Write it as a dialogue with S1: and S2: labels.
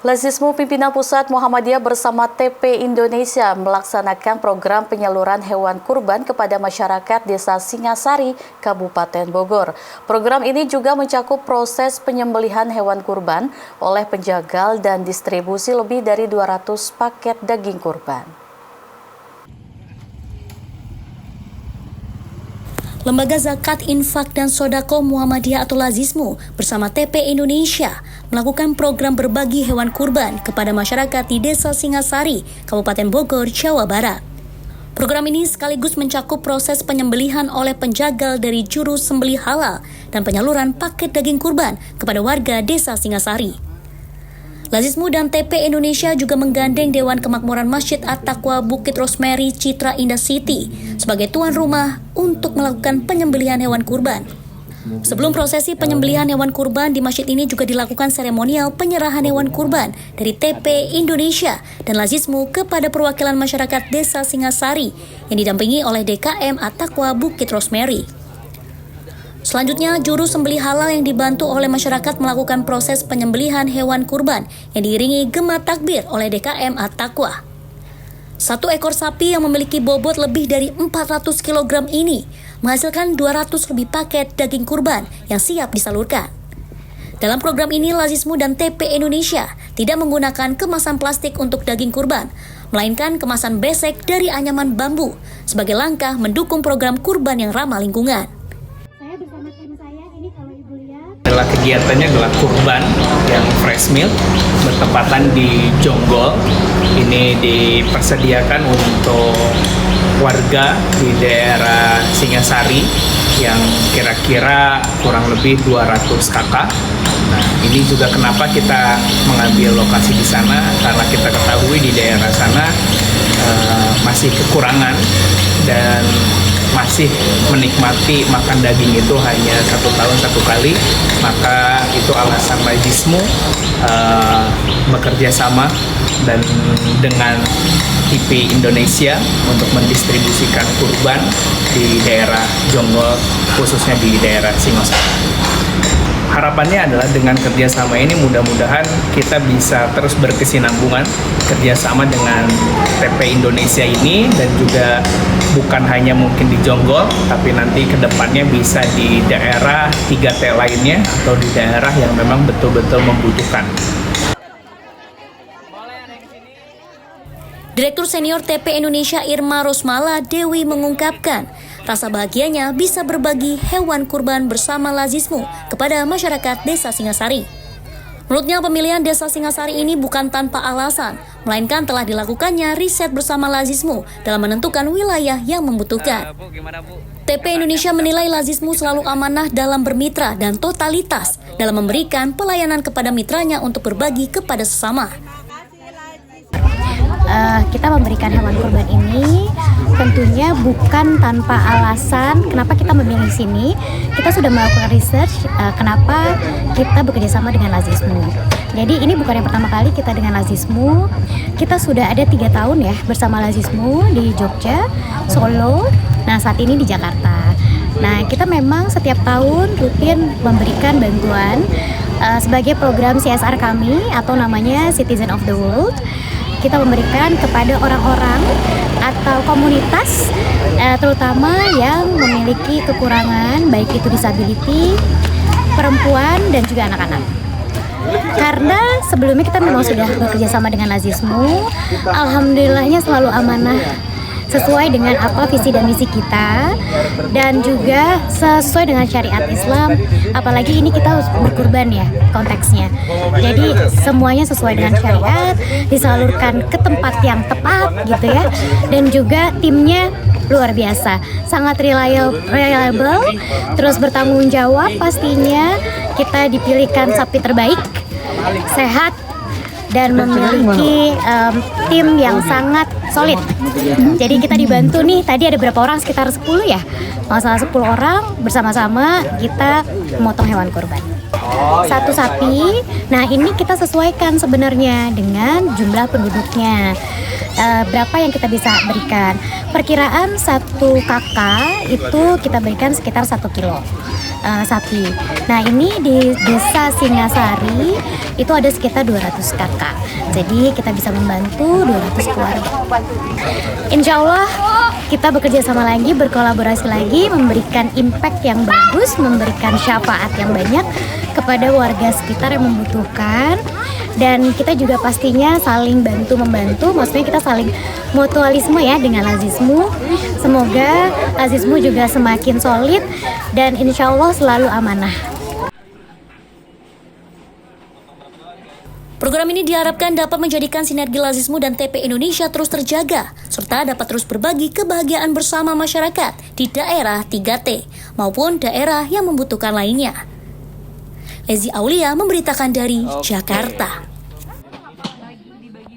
S1: Lazismu Pimpinan Pusat Muhammadiyah bersama TP Indonesia melaksanakan program penyaluran hewan kurban kepada masyarakat Desa Singasari, Kabupaten Bogor. Program ini juga mencakup proses penyembelihan hewan kurban oleh penjagal dan distribusi lebih dari 200 paket daging kurban.
S2: Lembaga Zakat, Infak, dan Sodako Muhammadiyah atau Lazismu bersama TP Indonesia melakukan program berbagi hewan kurban kepada masyarakat di Desa Singasari, Kabupaten Bogor, Jawa Barat. Program ini sekaligus mencakup proses penyembelihan oleh penjagal dari juru sembelih halal dan penyaluran paket daging kurban kepada warga Desa Singasari. Lazismu dan TP Indonesia juga menggandeng Dewan Kemakmuran Masjid At-Taqwa Bukit Rosemary Citra Indah City sebagai tuan rumah untuk melakukan penyembelihan hewan kurban. Sebelum prosesi penyembelihan hewan kurban di masjid ini juga dilakukan seremonial penyerahan hewan kurban dari TP Indonesia dan Lazismu kepada perwakilan masyarakat Desa Singasari yang didampingi oleh DKM At-Taqwa Bukit Rosemary. Selanjutnya, juru sembelih halal yang dibantu oleh masyarakat melakukan proses penyembelihan hewan kurban yang diiringi gema takbir oleh DKM At-Taqwa. Satu ekor sapi yang memiliki bobot lebih dari 400 kg ini menghasilkan 200 lebih paket daging kurban yang siap disalurkan. Dalam program ini, Lazismu dan TP Indonesia tidak menggunakan kemasan plastik untuk daging kurban, melainkan kemasan besek dari anyaman bambu sebagai langkah mendukung program kurban yang ramah lingkungan.
S3: Adalah kegiatannya adalah kurban yang fresh meal bertepatan di Jonggol. Ini dipersediakan untuk warga di daerah Singasari yang kira-kira kurang lebih 200 kakak. Nah, ini juga kenapa kita mengambil lokasi di sana, karena kita ketahui di daerah sana masih kekurangan dan masih menikmati makan daging itu hanya 1 tahun 1 kali. Maka itu alasan Lazismu bekerja sama dan dengan TP Indonesia untuk mendistribusikan kurban di daerah Jonggol, khususnya di daerah Singasari. Harapannya adalah dengan kerjasama ini mudah-mudahan kita bisa terus berkesinambungan kerjasama dengan TP Indonesia ini, dan juga bukan hanya mungkin di Jonggol, tapi nanti kedepannya bisa di daerah 3T lainnya atau di daerah yang memang betul-betul membutuhkan.
S2: Direktur Senior TP Indonesia Irma Rosmala Dewi mengungkapkan rasa bahagianya bisa berbagi hewan kurban bersama Lazismu kepada masyarakat Desa Singasari. Menurutnya, pemilihan Desa Singasari ini bukan tanpa alasan, melainkan telah dilakukannya riset bersama Lazismu dalam menentukan wilayah yang membutuhkan. TP Indonesia menilai Lazismu selalu amanah dalam bermitra dan totalitas dalam memberikan pelayanan kepada mitranya untuk berbagi kepada sesama.
S4: Kita memberikan hewan kurban ini tentunya bukan tanpa alasan kenapa kita memilih sini. Kita sudah melakukan research kenapa kita bekerja sama dengan Lazismu. Jadi ini bukan yang pertama kali kita dengan Lazismu. Kita sudah ada 3 tahun ya bersama Lazismu di Jogja, Solo, nah saat ini di Jakarta. Nah, kita memang setiap tahun rutin memberikan bantuan sebagai program CSR kami atau namanya Citizen of the World. Kita memberikan kepada orang-orang atau komunitas terutama yang memiliki kekurangan, baik itu disability, perempuan, dan juga anak-anak. Karena sebelumnya kita memang sudah bekerja sama dengan Lazismu, alhamdulillahnya selalu amanah sesuai dengan apa visi dan misi kita, dan juga sesuai dengan syariat Islam. Apalagi ini kita harus berkurban ya konteksnya. Jadi semuanya sesuai dengan syariat, disalurkan ke tempat yang tepat gitu ya. Dan juga timnya luar biasa, sangat reliable, terus bertanggung jawab pastinya. Kita dipilihkan sapi terbaik, sehat, dan memiliki tim yang sangat solid. Jadi kita dibantu nih, tadi ada berapa orang, sekitar 10 ya, masalah 10 orang bersama-sama kita memotong hewan kurban. Satu sapi, nah ini kita sesuaikan sebenarnya dengan jumlah penduduknya. berapa yang kita bisa berikan. Perkiraan 1 kakak itu kita berikan sekitar 1 kilo sapi. Nah, ini di Desa Singasari itu ada sekitar 200 kakak. Jadi kita bisa membantu 200 keluarga. Insya Allah kita bekerja sama lagi, berkolaborasi lagi, memberikan impact yang bagus, memberikan syafaat yang banyak kepada warga sekitar yang membutuhkan. Dan kita juga pastinya saling bantu-membantu, maksudnya kita saling mutualisme ya dengan Lazismu. Semoga Lazismu juga semakin solid dan insya Allah selalu amanah.
S2: Program ini diharapkan dapat menjadikan sinergi Lazismu dan TP Indonesia terus terjaga, serta dapat terus berbagi kebahagiaan bersama masyarakat di daerah 3T maupun daerah yang membutuhkan lainnya. Lezi Aulia memberitakan dari Jakarta.